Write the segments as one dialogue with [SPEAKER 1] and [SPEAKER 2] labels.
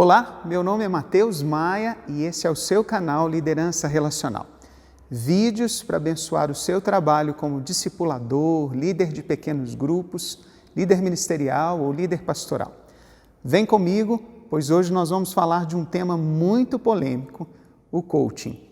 [SPEAKER 1] Olá, meu nome é Matheus Maia e esse é o seu canal Liderança Relacional. Vídeos para abençoar o seu trabalho como discipulador, líder de pequenos grupos, líder ministerial ou líder pastoral. Vem comigo, pois hoje nós vamos falar de um tema muito polêmico, o coaching.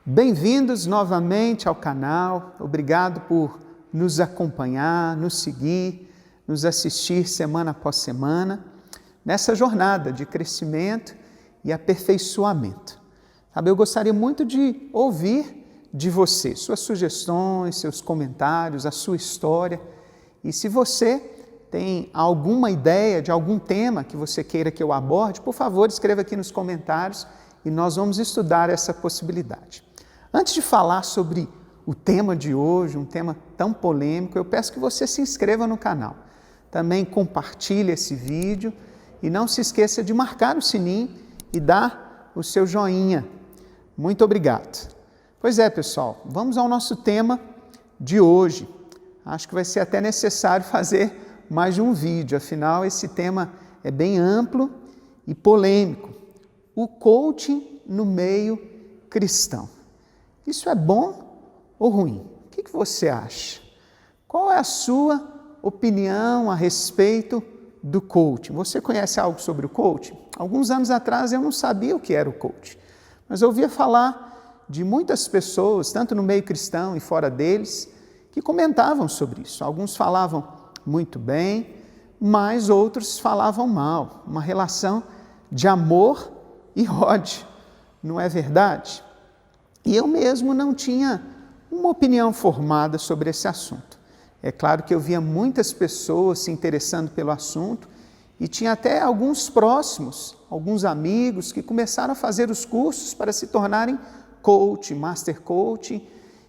[SPEAKER 1] Bem-vindos novamente ao canal, obrigado por nos acompanhar, nos seguir, nos assistir semana após semana, nessa jornada de crescimento e aperfeiçoamento. Eu gostaria muito de ouvir de você, suas sugestões, seus comentários, a sua história. E se você tem alguma ideia de algum tema que você queira que eu aborde, por favor, escreva aqui nos comentários e nós vamos estudar essa possibilidade. Antes de falar sobre o tema de hoje, um tema tão polêmico, eu peço que você se inscreva no canal. Também compartilhe esse vídeo e não se esqueça de marcar o sininho e dar o seu joinha. Muito obrigado. Pois é, pessoal, vamos ao nosso tema de hoje. Acho que vai ser até necessário fazer mais de um vídeo, afinal esse tema é bem amplo e polêmico. O coaching no meio cristão. Isso é bom ou ruim? O que você acha? Qual é a sua opinião a respeito do coaching? Você conhece algo sobre o coaching? Alguns anos atrás eu não sabia o que era o coaching, mas eu ouvia falar de muitas pessoas, tanto no meio cristão e fora deles, que comentavam sobre isso. Alguns falavam muito bem, mas outros falavam mal. Uma relação de amor e ódio, não é verdade? E eu mesmo não tinha uma opinião formada sobre esse assunto. É claro que eu via muitas pessoas se interessando pelo assunto e tinha até alguns próximos, alguns amigos que começaram a fazer os cursos para se tornarem coach, master coach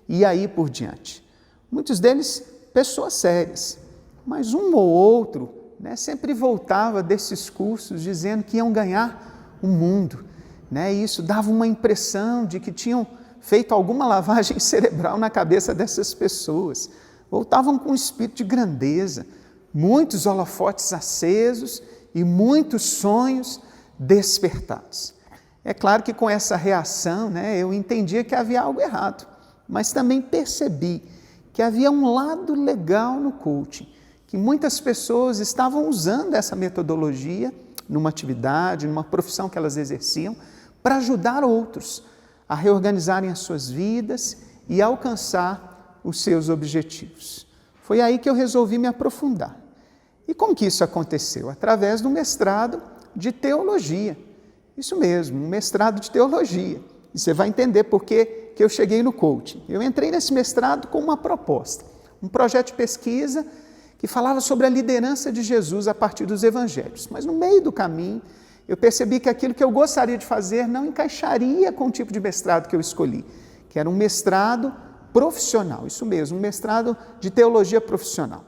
[SPEAKER 1] e aí por diante. Muitos deles pessoas sérias, mas um ou outro sempre voltava desses cursos dizendo que iam ganhar o mundo. E isso dava uma impressão de que tinham feito alguma lavagem cerebral na cabeça dessas pessoas. Voltavam com um espírito de grandeza, muitos holofotes acesos e muitos sonhos despertados. É claro que com essa reação, eu entendia que havia algo errado, mas também percebi que havia um lado legal no coaching, que muitas pessoas estavam usando essa metodologia numa atividade, numa profissão que elas exerciam, para ajudar outros a reorganizarem as suas vidas e alcançar os seus objetivos. Foi aí que eu resolvi me aprofundar. E como que isso aconteceu? Através do mestrado de teologia. Isso mesmo, um mestrado de teologia. E você vai entender por que eu cheguei no coaching. Eu entrei nesse mestrado com uma proposta, um projeto de pesquisa que falava sobre a liderança de Jesus a partir dos evangelhos. Mas no meio do caminho, eu percebi que aquilo que eu gostaria de fazer não encaixaria com o tipo de mestrado que eu escolhi, que era um mestrado profissional, isso mesmo, um mestrado de teologia profissional.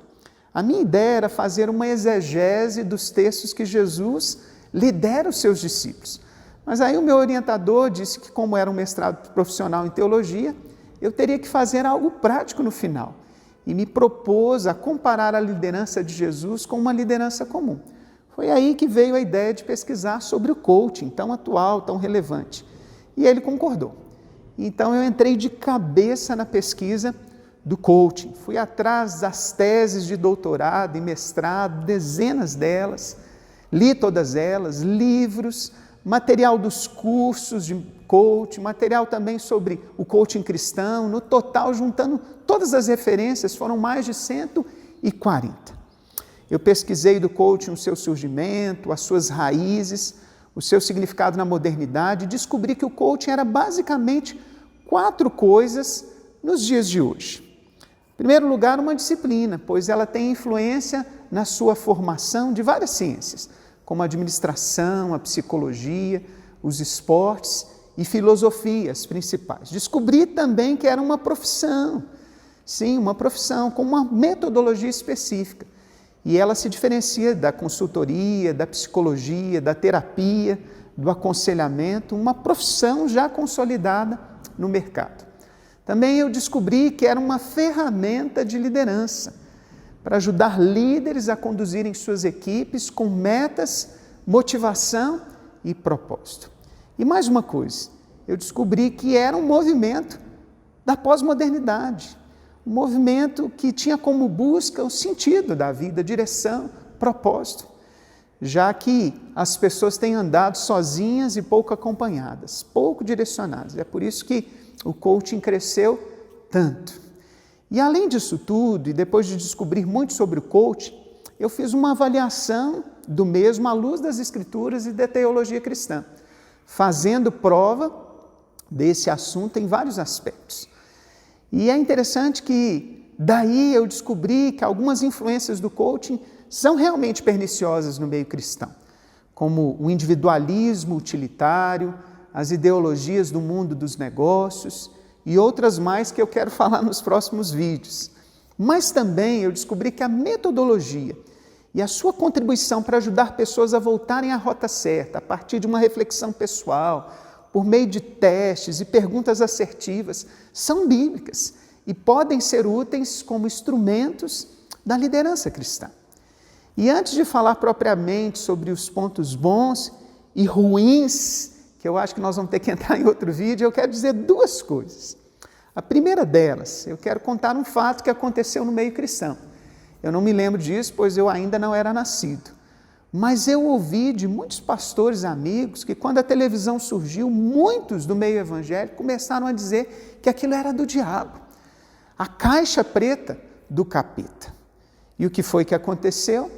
[SPEAKER 1] A minha ideia era fazer uma exegese dos textos que Jesus lidera os seus discípulos. Mas aí o meu orientador disse que, como era um mestrado profissional em teologia, eu teria que fazer algo prático no final e me propôs a comparar a liderança de Jesus com uma liderança comum. Foi aí que veio a ideia de pesquisar sobre o coaching, tão atual, tão relevante. E ele concordou. Então eu entrei de cabeça na pesquisa do coaching. Fui atrás das teses de doutorado e mestrado, dezenas delas, li todas elas, livros, material dos cursos de coaching, material também sobre o coaching cristão. No total, juntando todas as referências, foram mais de 140. Eu pesquisei do coaching o seu surgimento, as suas raízes, o seu significado na modernidade e descobri que o coaching era basicamente 4 coisas nos dias de hoje. Em primeiro lugar, uma disciplina, pois ela tem influência na sua formação de várias ciências, como a administração, a psicologia, os esportes e filosofias principais. Descobri também que era uma profissão, sim, uma profissão com uma metodologia específica. E ela se diferencia da consultoria, da psicologia, da terapia, do aconselhamento, uma profissão já consolidada no mercado. Também eu descobri que era uma ferramenta de liderança para ajudar líderes a conduzirem suas equipes com metas, motivação e propósito. E mais uma coisa, eu descobri que era um movimento da pós-modernidade, um movimento que tinha como busca o sentido da vida, direção, propósito, já que as pessoas têm andado sozinhas e pouco acompanhadas, pouco direcionadas. É por isso que o coaching cresceu tanto. E além disso tudo, e depois de descobrir muito sobre o coaching, eu fiz uma avaliação do mesmo à luz das Escrituras e da teologia cristã, fazendo prova desse assunto em vários aspectos. E é interessante que daí eu descobri que algumas influências do coaching são realmente perniciosas no meio cristão, como o individualismo utilitário, as ideologias do mundo dos negócios e outras mais que eu quero falar nos próximos vídeos. Mas também eu descobri que a metodologia e a sua contribuição para ajudar pessoas a voltarem à rota certa, a partir de uma reflexão pessoal, por meio de testes e perguntas assertivas, são bíblicas e podem ser úteis como instrumentos da liderança cristã. E antes de falar propriamente sobre os pontos bons e ruins, que eu acho que nós vamos ter que entrar em outro vídeo, eu quero dizer duas coisas. A primeira delas, eu quero contar um fato que aconteceu no meio cristão. Eu não me lembro disso, pois eu ainda não era nascido. Mas eu ouvi de muitos pastores amigos que quando a televisão surgiu, muitos do meio evangélico começaram a dizer que aquilo era do diabo, a caixa preta do capeta. E o que foi que aconteceu?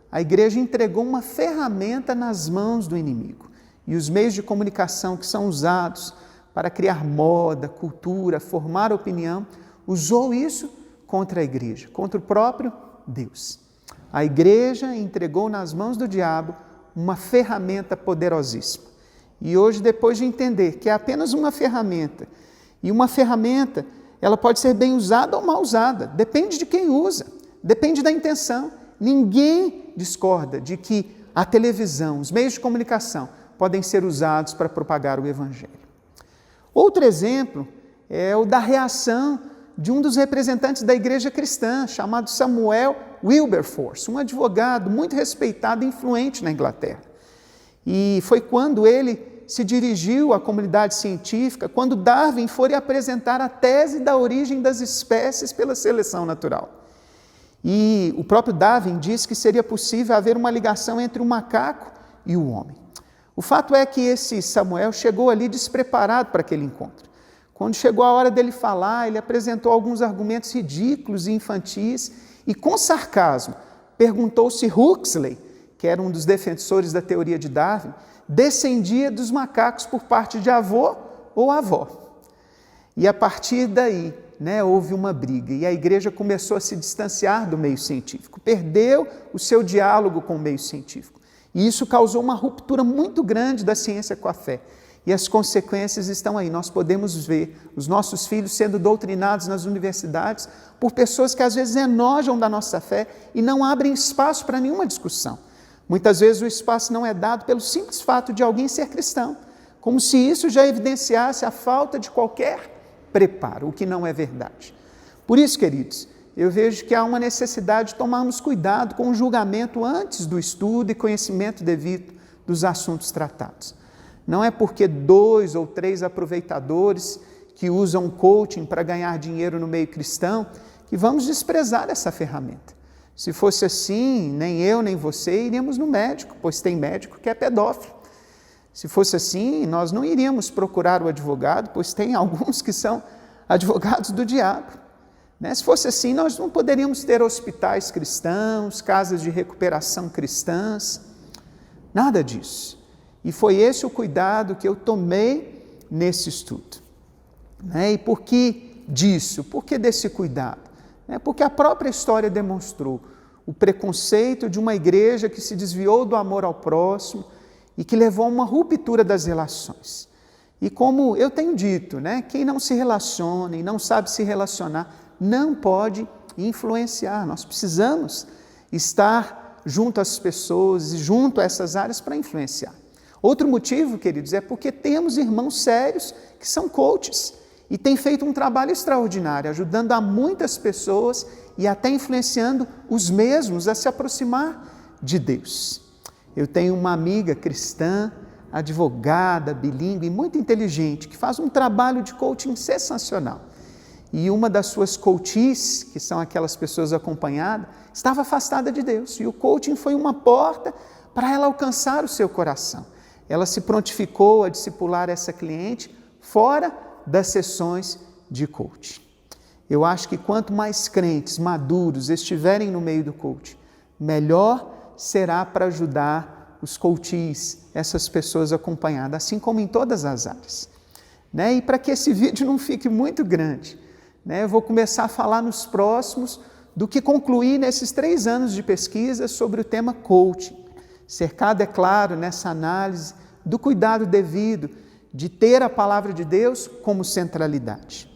[SPEAKER 1] A igreja entregou uma ferramenta nas mãos do inimigo. E os meios de comunicação que são usados para criar moda, cultura, formar opinião, usou isso contra a igreja, contra o próprio Deus. A igreja entregou nas mãos do diabo uma ferramenta poderosíssima. E hoje, depois de entender que é apenas uma ferramenta, e uma ferramenta, ela pode ser bem usada ou mal usada, depende de quem usa, depende da intenção. Ninguém discorda de que a televisão, os meios de comunicação, podem ser usados para propagar o Evangelho. Outro exemplo é o da reação de um dos representantes da igreja cristã, chamado Samuel Wilberforce, um advogado muito respeitado e influente na Inglaterra. E foi quando ele se dirigiu à comunidade científica, quando Darwin foi apresentar a tese da origem das espécies pela seleção natural. E o próprio Darwin disse que seria possível haver uma ligação entre o macaco e o homem. O fato é que esse Samuel chegou ali despreparado para aquele encontro. Quando chegou a hora dele falar, ele apresentou alguns argumentos ridículos e infantis e, com sarcasmo, perguntou se Huxley, que era um dos defensores da teoria de Darwin, descendia dos macacos por parte de avô ou avó. E a partir daí, houve uma briga e a igreja começou a se distanciar do meio científico, perdeu o seu diálogo com o meio científico. E isso causou uma ruptura muito grande da ciência com a fé. E as consequências estão aí. Nós podemos ver os nossos filhos sendo doutrinados nas universidades por pessoas que às vezes enojam da nossa fé e não abrem espaço para nenhuma discussão. Muitas vezes o espaço não é dado pelo simples fato de alguém ser cristão, como se isso já evidenciasse a falta de qualquer preparo, o que não é verdade. Por isso, queridos, eu vejo que há uma necessidade de tomarmos cuidado com o julgamento antes do estudo e conhecimento devido dos assuntos tratados. Não é porque 2 ou 3 aproveitadores que usam coaching para ganhar dinheiro no meio cristão que vamos desprezar essa ferramenta. Se fosse assim, nem eu nem você iríamos no médico, pois tem médico que é pedófilo. Se fosse assim, nós não iríamos procurar o advogado, pois tem alguns que são advogados do diabo. Se fosse assim, nós não poderíamos ter hospitais cristãos, casas de recuperação cristãs, nada disso. E foi esse o cuidado que eu tomei nesse estudo. E por que disso? Por que desse cuidado? Porque a própria história demonstrou o preconceito de uma igreja que se desviou do amor ao próximo e que levou a uma ruptura das relações. E como eu tenho dito, quem não se relaciona e não sabe se relacionar, não pode influenciar. Nós precisamos estar junto às pessoas e junto a essas áreas para influenciar. Outro motivo, queridos, é porque temos irmãos sérios que são coaches e tem feito um trabalho extraordinário, ajudando a muitas pessoas e até influenciando os mesmos a se aproximar de Deus. Eu tenho uma amiga cristã, advogada, bilíngue, muito inteligente, que faz um trabalho de coaching sensacional. E uma das suas coaches, que são aquelas pessoas acompanhadas, estava afastada de Deus. E o coaching foi uma porta para ela alcançar o seu coração. Ela se prontificou a discipular essa cliente fora das sessões de coaching. Eu acho que quanto mais crentes maduros estiverem no meio do coaching, melhor será para ajudar os coaches, essas pessoas acompanhadas, assim como em todas as áreas. E para que esse vídeo não fique muito grande, eu vou começar a falar nos próximos do que concluí nesses 3 anos de pesquisa sobre o tema coaching, cercado, é claro, nessa análise do cuidado devido de ter a palavra de Deus como centralidade.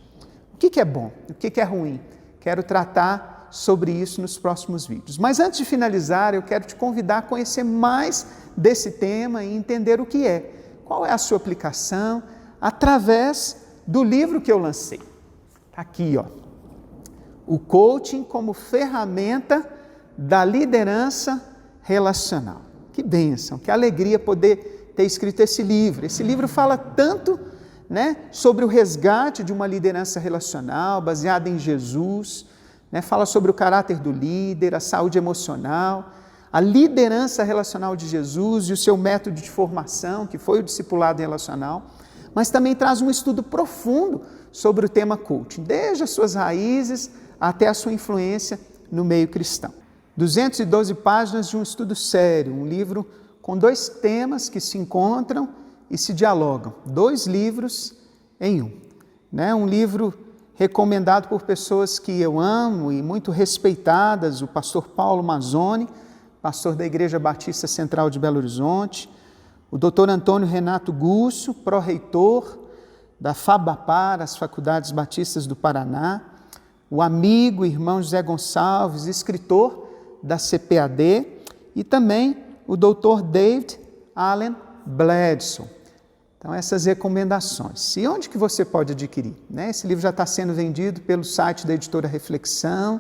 [SPEAKER 1] O que é bom? O que é ruim? Quero tratar sobre isso nos próximos vídeos. Mas antes de finalizar, eu quero te convidar a conhecer mais desse tema e entender o que é. Qual é a sua aplicação através do livro que eu lancei. Está aqui, ó. O coaching como ferramenta da liderança relacional. Que bênção, que alegria poder ter escrito esse livro. Esse livro fala tanto, sobre o resgate de uma liderança relacional baseada em Jesus, fala sobre o caráter do líder, a saúde emocional, a liderança relacional de Jesus e o seu método de formação, que foi o discipulado relacional, mas também traz um estudo profundo sobre o tema coaching, desde as suas raízes até a sua influência no meio cristão. 212 páginas de um estudo sério, um livro com 2 temas que se encontram e se dialogam. 2 livros em um. Um livro recomendado por pessoas que eu amo e muito respeitadas, o pastor Paulo Mazzoni, pastor da Igreja Batista Central de Belo Horizonte, o doutor Antônio Renato Gusso, pró-reitor da FABAPAR, as Faculdades Batistas do Paraná, o amigo, irmão José Gonçalves, escritor da CPAD, e também o doutor David Allen Bledsoe. Então, essas recomendações. E onde que você pode adquirir? Esse livro já está sendo vendido pelo site da editora Reflexão,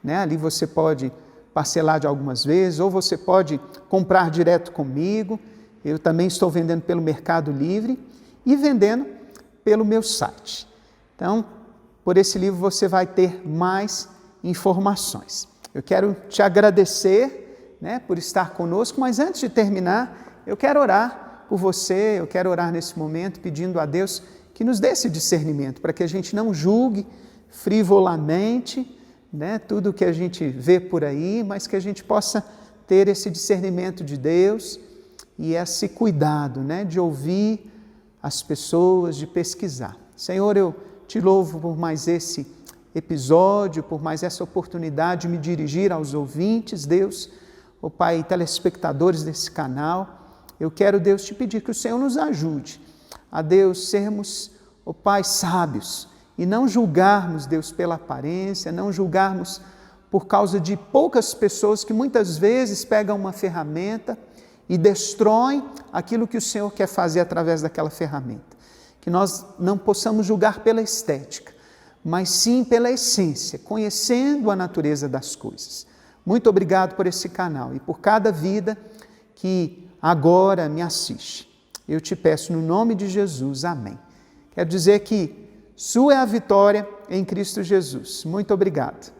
[SPEAKER 1] ali você pode parcelar de algumas vezes, ou você pode comprar direto comigo. Eu também estou vendendo pelo Mercado Livre e vendendo pelo meu site. Então, por esse livro você vai ter mais informações. Eu quero te agradecer, por estar conosco, mas antes de terminar, eu quero orar por você, eu quero orar nesse momento pedindo a Deus que nos dê esse discernimento, para que a gente não julgue frivolamente, tudo que a gente vê por aí, mas que a gente possa ter esse discernimento de Deus e esse cuidado, de ouvir as pessoas, de pesquisar. Senhor, eu te louvo por mais esse episódio, por mais essa oportunidade de me dirigir aos ouvintes, Deus, Pai, telespectadores desse canal. Eu quero, Deus, te pedir que o Senhor nos ajude a, Deus, sermos, Pai, sábios e não julgarmos, Deus, pela aparência, não julgarmos por causa de poucas pessoas que muitas vezes pegam uma ferramenta e destroem aquilo que o Senhor quer fazer através daquela ferramenta. Que nós não possamos julgar pela estética, mas sim pela essência, conhecendo a natureza das coisas. Muito obrigado por esse canal e por cada vida que agora me assiste. Eu te peço no nome de Jesus, amém. Quero dizer que sua é a vitória em Cristo Jesus. Muito obrigado.